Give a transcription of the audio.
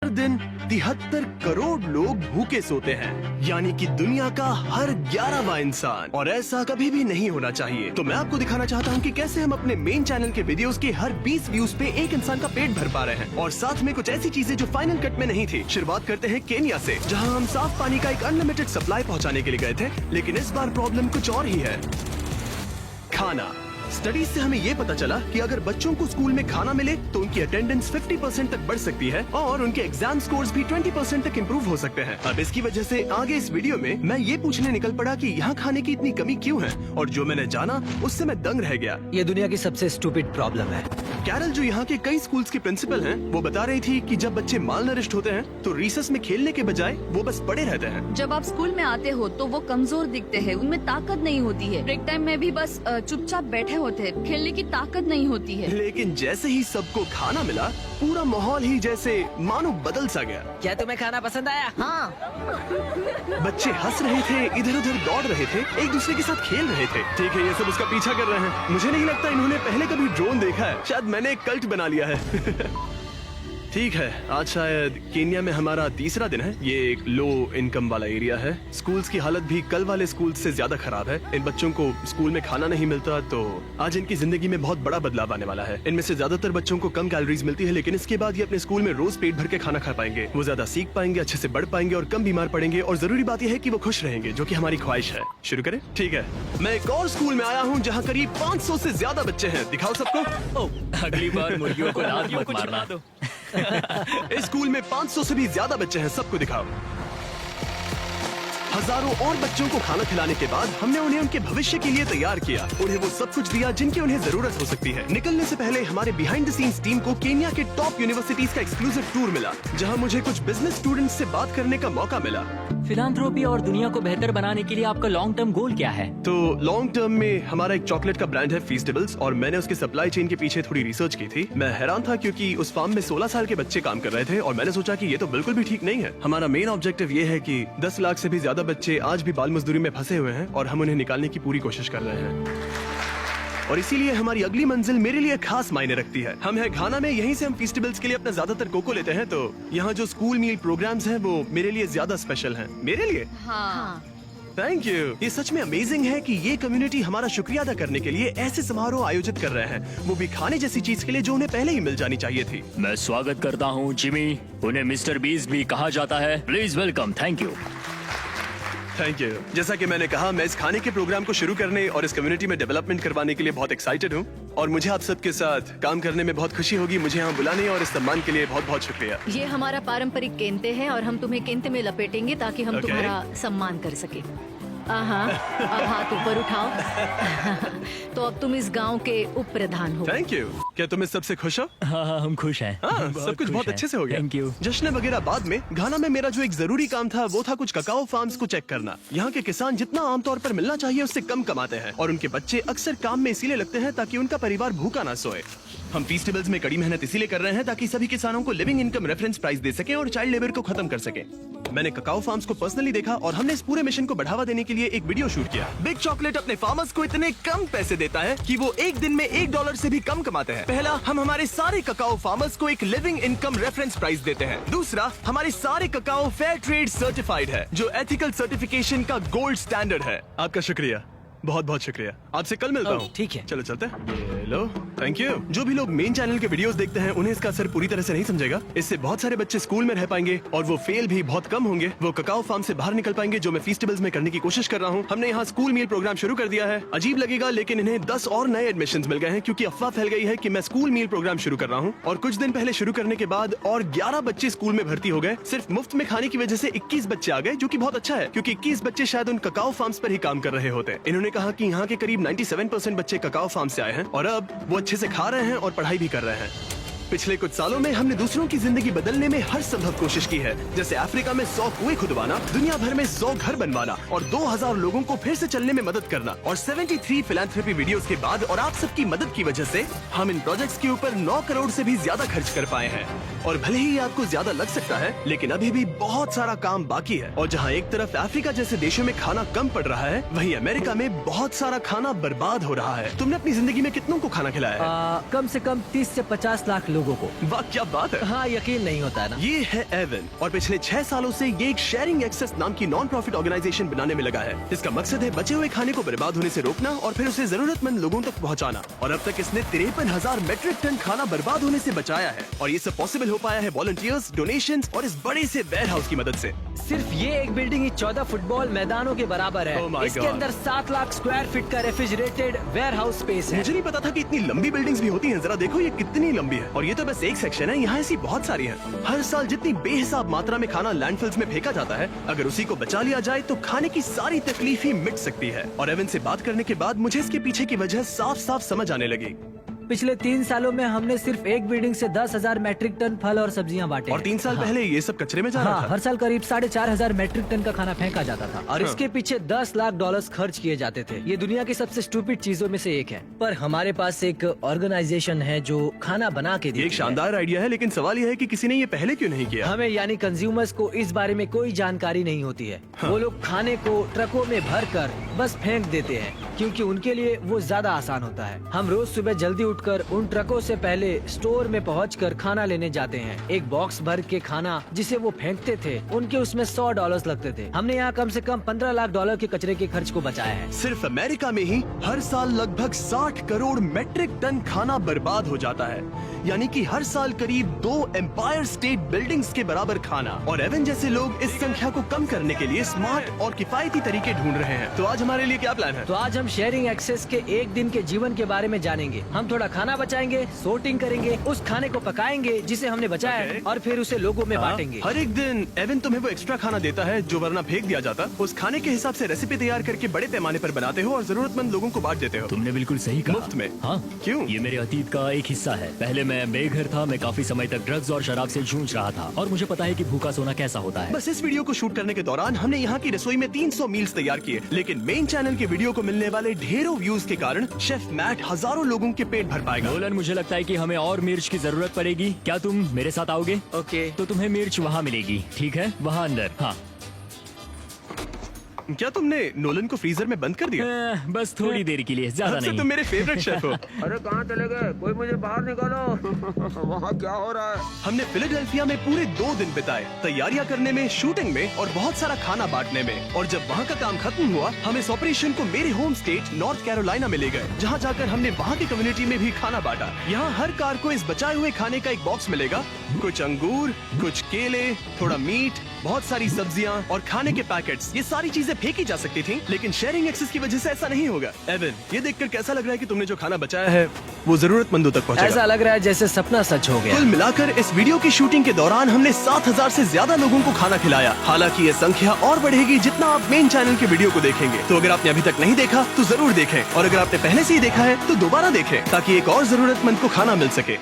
हर दिन 73 करोड़ लोग भूखे सोते हैं, यानी कि दुनिया का हर 11वां इंसान। और ऐसा कभी भी नहीं होना चाहिए। तो मैं आपको दिखाना चाहता हूँ कि कैसे हम अपने मेन चैनल के वीडियोस के हर 20 व्यूज पे एक इंसान का पेट भर पा रहे हैं, और साथ में कुछ ऐसी चीजें जो फाइनल कट में नहीं थी। शुरुआत करते हैं केन्या से, जहाँ हम साफ पानी का एक अनलिमिटेड सप्लाई पहुँचाने के लिए गए थे, लेकिन इस बार प्रॉब्लम कुछ और ही है, खाना। स्टडीज से हमें ये पता चला कि अगर बच्चों को स्कूल में खाना मिले तो उनकी अटेंडेंस 50% तक बढ़ सकती है और उनके एग्जाम स्कोर्स भी 20% तक इम्प्रूव हो सकते हैं। अब इसकी वजह से आगे इस वीडियो में मैं ये पूछने निकल पड़ा कि यहाँ खाने की इतनी कमी क्यों है, और जो मैंने जाना उससे मैं दंग रह गया। ये दुनिया की सबसे स्टूपिड प्रॉब्लम है। कैरल, जो यहाँ के कई स्कूल्स की प्रिंसिपल हैं, वो बता रही थी कि जब बच्चे मालनरिश्ड होते हैं तो रिसेस में खेलने के बजाय वो बस पड़े रहते हैं। जब आप स्कूल में आते हो तो वो कमजोर दिखते हैं, उनमें ताकत नहीं होती है। ब्रेक टाइम में भी बस चुपचाप बैठे होते हैं, खेलने की ताकत नहीं होती है। लेकिन जैसे ही सबको खाना मिला, पूरा माहौल ही जैसे मानो बदल सा गया। क्या तुम्हें खाना पसंद आया? हाँ। बच्चे हंस रहे थे, इधर उधर दौड़ रहे थे, एक दूसरे के साथ खेल रहे थे। ठीक है, ये सब उसका पीछा कर रहे हैं। मुझे नहीं लगता इन्होंने पहले कभी ड्रोन देखा है। शायद मैंने एक कल्ट बना लिया है। ठीक है, आज शायद केन्या में हमारा तीसरा दिन है। ये एक लो इनकम वाला एरिया है। स्कूल्स की हालत भी कल वाले स्कूल से ज्यादा खराब है। इन बच्चों को स्कूल में खाना नहीं मिलता, तो आज इनकी जिंदगी में बहुत बड़ा बदलाव आने वाला है। इनमें से ज्यादातर बच्चों को कम कैलोरीज मिलती है, लेकिन इसके बाद ये अपने स्कूल में रोज पेट भर के खाना खा पाएंगे। वो ज्यादा सीख पाएंगे, अच्छे से बढ़ पाएंगे और कम बीमार पड़ेंगे। और जरूरी बात यह है कि वो खुश रहेंगे, जो कि हमारी ख्वाहिश है। शुरू करें? ठीक है, मैं एक और स्कूल में आया हूँ जहाँ करीब 500 से ज्यादा बच्चे हैं। दिखाओ सबको। अगली बार मुर्गियों को लात मत मारना। दो। इस स्कूल में 500 से भी ज्यादा बच्चे हैं, सबको दिखाओ। हजारों और बच्चों को खाना खिलाने के बाद हमने उन्हें उनके भविष्य के लिए तैयार किया। उन्हें वो सब कुछ दिया जिनकी उन्हें जरूरत हो सकती है। निकलने से पहले हमारे बिहाइंड द सीन्स टीम को केन्या के टॉप यूनिवर्सिटीज का एक्सक्लूसिव टूर मिला, जहां मुझे कुछ बिजनेस स्टूडेंट्स से बात करने का मौका मिला। फिलांथ्रोपी और दुनिया को बेहतर बनाने के लिए आपका लॉन्ग टर्म गोल क्या है? तो लॉन्ग टर्म में हमारा एक चॉकलेट का ब्रांड है फीस्टेबल्स, और मैंने उसके सप्लाई चेन के पीछे थोड़ी रिसर्च की थी। मैं हैरान था क्योंकि उस फार्म में 16 साल के बच्चे काम कर रहे थे, और मैंने सोचा कि ये तो बिल्कुल भी ठीक नहीं है। हमारा मेन ऑब्जेक्टिव ये है कि 10 लाख से भी ज्यादा बच्चे आज भी बाल मजदूरी में फंसे हुए हैं, और हम उन्हें निकालने की पूरी कोशिश कर रहे हैं। और इसीलिए हमारी अगली मंजिल मेरे लिए खास मायने रखती है। हम है घाना में, यहीं से हम फेस्टिवल्स के लिए अपना ज्यादातर कोको लेते हैं। तो यहाँ जो स्कूल मील प्रोग्राम्स हैं वो मेरे लिए ज्यादा स्पेशल हैं। मेरे लिए? हाँ। Thank you. ये सच में अमेजिंग है कि ये कम्युनिटी हमारा शुक्रिया अदा करने के लिए ऐसे समारोह आयोजित कर रहे हैं, वो भी खाने जैसी चीज के लिए जो उन्हें पहले ही मिल जानी चाहिए थी। मैं स्वागत करता हूँ जिमी, उन्हें मिस्टर बीस भी कहा जाता है। Please welcome. Thank you. Thank you. जैसा कि मैंने कहा, मैं इस खाने के प्रोग्राम को शुरू करने और इस कम्युनिटी में डेवलपमेंट करवाने के लिए बहुत एक्साइटेड हूँ, और मुझे आप सबके साथ काम करने में बहुत खुशी होगी। मुझे यहाँ बुलाने और इस सम्मान के लिए बहुत बहुत शुक्रिया। ये हमारा पारंपरिक केंते है और हम तुम्हें केंते में लपेटेंगे ताकि हम Okay. तुम्हारा सम्मान कर सके। हाँ, अब हाथ ऊपर उठाओ। तो अब तुम इस गांव के उप प्रधान हो। Thank you. क्या तुम इस सबसे खुश हो? हाँ, हम खुश हैं। हाँ, सब कुछ बहुत अच्छे से हो गया। Thank you. जश्न वगैरह बाद में। घाना में मेरा जो एक जरूरी काम था वो था कुछ ककाओ फार्म्स को चेक करना। यहाँ के किसान जितना आमतौर पर मिलना चाहिए उससे कम कमाते हैं, और उनके बच्चे अक्सर काम में इसीलिए लगते हैं ताकि उनका परिवार भूखा ना सोए। हम फेस्टिवल्स में कड़ी मेहनत इसीलिए कर रहे हैं ताकि सभी किसानों को लिविंग इनकम रेफरेंस प्राइस दे सके और चाइल्ड लेबर को खत्म कर सके। मैंने ककाओ फार्म्स को पर्सनली देखा, और हमने इस पूरे मिशन को बढ़ावा देने के लिए एक वीडियो शूट किया। बिग चॉकलेट अपने फार्मर्स को इतने कम पैसे देता है कि वो एक दिन में $1 से भी कम कमाते हैं। पहला, हम हमारे सारे ककाओ फार्मर्स को एक लिविंग इनकम रेफरेंस प्राइस देते हैं। दूसरा, हमारे सारे ककाओ फेयर ट्रेड सर्टिफाइड है, जो एथिकल सर्टिफिकेशन का गोल्ड स्टैंडर्ड है। आपका शुक्रिया, बहुत बहुत शुक्रिया। आपसे कल मिलता हूँ। ठीक है। चलो चलते हैं। Hello, thank you. जो भी लोग मेन चैनल के वीडियोस देखते हैं उन्हें इसका असर पूरी तरह से नहीं समझेगा। इससे बहुत सारे बच्चे स्कूल में रह पाएंगे और वो फेल भी बहुत कम होंगे। वो ककाओ फार्म से बाहर निकल पाएंगे, जो मैं फेस्टिवल्स में करने की कोशिश कर रहा हूँ। हमने यहाँ स्कूल मील प्रोग्राम शुरू कर दिया है। अजीब लगेगा, लेकिन इन्हें 10 और नए एडमिशन मिल गए हैं, क्योंकि अफवाह फैल गई है कि मैं स्कूल मील प्रोग्राम शुरू कर रहा हूँ। और कुछ दिन पहले शुरू करने के बाद और 11 बच्चे स्कूल में भर्ती हो गए। सिर्फ मुफ्त में खाने की वजह से 21 बच्चे आ गए, जो कि बहुत अच्छा है, क्योंकि 21 बच्चे शायद उन ककाओ फार्म्स पर ही काम कर रहे होते। इन्होंने कहा कि यहाँ के करीब 97% बच्चे ककाओ फार्म से आए हैं, और अब वो अच्छे से खा रहे हैं और पढ़ाई भी कर रहे हैं। पिछले कुछ सालों में हमने दूसरों की जिंदगी बदलने में हर संभव कोशिश की है, जैसे अफ्रीका में 100 कुएं खुदवाना, दुनिया भर में 100 घर बनवाना, और 2000 लोगों को फिर से चलने में मदद करना। और 73 फिलैंथ्रोपी वीडियोस के बाद और आप सबकी मदद की वजह से हम इन प्रोजेक्ट्स के ऊपर 9 करोड़ से भी ज्यादा खर्च कर पाए हैं। और भले ही ये आपको ज्यादा लग सकता है, लेकिन अभी भी बहुत सारा काम बाकी है। और जहाँ एक तरफ अफ्रीका जैसे देशों में खाना कम पड़ रहा है, वहीं अमेरिका में बहुत सारा खाना बर्बाद हो रहा है। तुमने अपनी जिंदगी में कितनों को खाना खिलाया है? कम से कम 30 से 50 लाख लोगों को। वाह, क्या बात है। हाँ, यकीन नहीं होता है ना। ये है एवन, और पिछले 6 सालों से ये एक शेयरिंग एक्सेस नाम की नॉन प्रॉफिट ऑर्गेनाइजेशन बनाने में लगा है। इसका मकसद है बचे हुए खाने को बर्बाद होने से रोकना और फिर उसे जरूरतमंद लोगों तक पहुंचाना। और अब तक इसने 53,000 मेट्रिक टन खाना बर्बाद होने से बचाया है। और ये सब पॉसिबल हो पाया है वॉलंटियर्स, डोनेशंस और इस बड़े से वेयर हाउस की मदद से। सिर्फ ये एक बिल्डिंग ही 14 फुटबॉल मैदानों के बराबर है। Oh my इसके God. अंदर 7 लाख स्क्वायर फीट का रेफ्रिजरेटेड वेयर हाउस स्पेस है। मुझे नहीं पता था कि इतनी लंबी बिल्डिंग्स भी होती हैं। जरा देखो ये कितनी लंबी है। और ये तो बस एक सेक्शन है, यहाँ ऐसी बहुत सारी हैं। हर साल जितनी बेहिसाब मात्रा में खाना लैंडफिल्स में फेंका जाता है, अगर उसी को बचा लिया जाए तो खाने की सारी तकलीफ ही मिट सकती है। और एवन से बात करने के बाद मुझे इसके पीछे की वजह साफ साफ समझ आने लगी। पिछले 3 सालों में हमने सिर्फ एक बिल्डिंग से 10,000 मैट्रिक टन फल और सब्जियां बांटे। और 3 साल हाँ। पहले ये सब कचरे में जा रहा हाँ, था। हर साल करीब 4,500 मैट्रिक टन का खाना फेंका जाता था और इसके पीछे 10 लाख डॉलर्स खर्च किए जाते थे। ये दुनिया की सबसे स्टूपिड चीजों में से एक है। पर हमारे पास एक ऑर्गेनाइजेशन है जो खाना बना के ये देती एक है। शानदार आइडिया है, लेकिन सवाल यह है कि किसी ने ये पहले क्यों नहीं किया? हमें यानी कंज्यूमर्स को इस बारे में कोई जानकारी नहीं होती है। वो लोग खाने को ट्रकों में भर कर बस फेंक देते हैं क्योंकि उनके लिए वो ज्यादा आसान होता है। हम रोज सुबह जल्दी उठकर उन ट्रकों से पहले स्टोर में पहुंचकर खाना लेने जाते हैं। एक बॉक्स भर के खाना जिसे वो फेंकते थे, उनके उसमें $100 लगते थे। हमने यहाँ कम से कम 15 लाख डॉलर के कचरे के खर्च को बचाया है। सिर्फ अमेरिका में ही हर साल लगभग 60 करोड़ मेट्रिक टन खाना बर्बाद हो जाता है, यानी कि हर साल करीब 2 एम्पायर स्टेट बिल्डिंग्स के बराबर खाना। और एवन जैसे लोग इस संख्या को कम करने के लिए स्मार्ट और किफायती तरीके ढूंढ रहे हैं। तो आज हमारे लिए क्या प्लान है? तो आज हम शेयरिंग एक्सेस के एक दिन के जीवन के बारे में जानेंगे। हम थोड़ा खाना बचाएंगे, सोर्टिंग करेंगे, उस खाने को पकाएंगे जिसे हमने बचाया है और फिर उसे लोगों में बांटेंगे। हर एक दिन एवन तुम्हें वो एक्स्ट्रा खाना देता है जो वरना फेंक दिया जाता। उस खाने के हिसाब से रेसिपी तैयार करके बड़े पैमाने पर बनाते हो और जरूरतमंद लोगों को बांट देते हो। तुमने बिल्कुल सही कहा। मुफ्त में? हाँ। क्यों? ये मेरे अतीत का एक हिस्सा है। पहले मैं बेघर था, मैं काफी समय तक ड्रग्स और शराब से जूझ रहा था और मुझे पता है कि भूखा सोना कैसा होता है। बस इस वीडियो को शूट करने के दौरान हमने यहाँ की रसोई में 300 मील्स तैयार किए, लेकिन मेन चैनल के वीडियो को मिलने वाले ढेरों व्यूज के कारण शेफ मैट हजारों लोगों के पेट भर पाएगा। नोलन, मुझे लगता है कि हमें और मिर्च की जरूरत पड़ेगी। क्या तुम मेरे साथ आओगे? ओके। तो तुम्हें मिर्च वहाँ मिलेगी, ठीक है? वहाँ अंदर। हाँ। क्या तुमने नोलन को फ्रीजर में बंद कर दिया? बस थोड़ी देर के लिए, ज्यादा अब से नहीं। तुम मेरे फेवरेट शेफ हो। अरे कहाँ चले गए? कोई मुझे बाहर निकालो। वहाँ क्या हो रहा है? हमने फिलाडेल्फिया में पूरे 2 दिन बिताए, तैयारियां करने में, शूटिंग में और बहुत सारा खाना बांटने में। और जब वहाँ का काम खत्म हुआ, हम इस ऑपरेशन को मेरे होम स्टेट नॉर्थ कैरोलिना में ले गए, जहाँ जाकर हमने वहाँ की कम्युनिटी में भी खाना बांटा। यहाँ हर कार को इस बचाए हुए खाने का एक बॉक्स मिलेगा। कुछ अंगूर, कुछ केले, थोड़ा मीट, बहुत सारी सब्जियाँ और खाने के पैकेट्स। ये सारी चीजें फेंकी जा सकती थी, लेकिन शेयरिंग एक्सेस की वजह से ऐसा नहीं होगा। एवन, ये देखकर कैसा लग रहा है कि तुमने जो खाना बचाया है वो जरूरतमंदों तक पहुँचेगा? ऐसा लग रहा है जैसे सपना सच हो गया। कुल मिलाकर इस वीडियो की शूटिंग के दौरान हमने 7,000 से ज्यादा लोगों को खाना खिलाया। हालांकि ये संख्या और बढ़ेगी जितना आप मेन चैनल के वीडियो को देखेंगे। तो अगर आपने अभी तक नहीं देखा तो जरूर देखें, और अगर आपने पहले से ही देखा है तो दोबारा देखें, ताकि एक और जरूरतमंद को खाना मिल सके।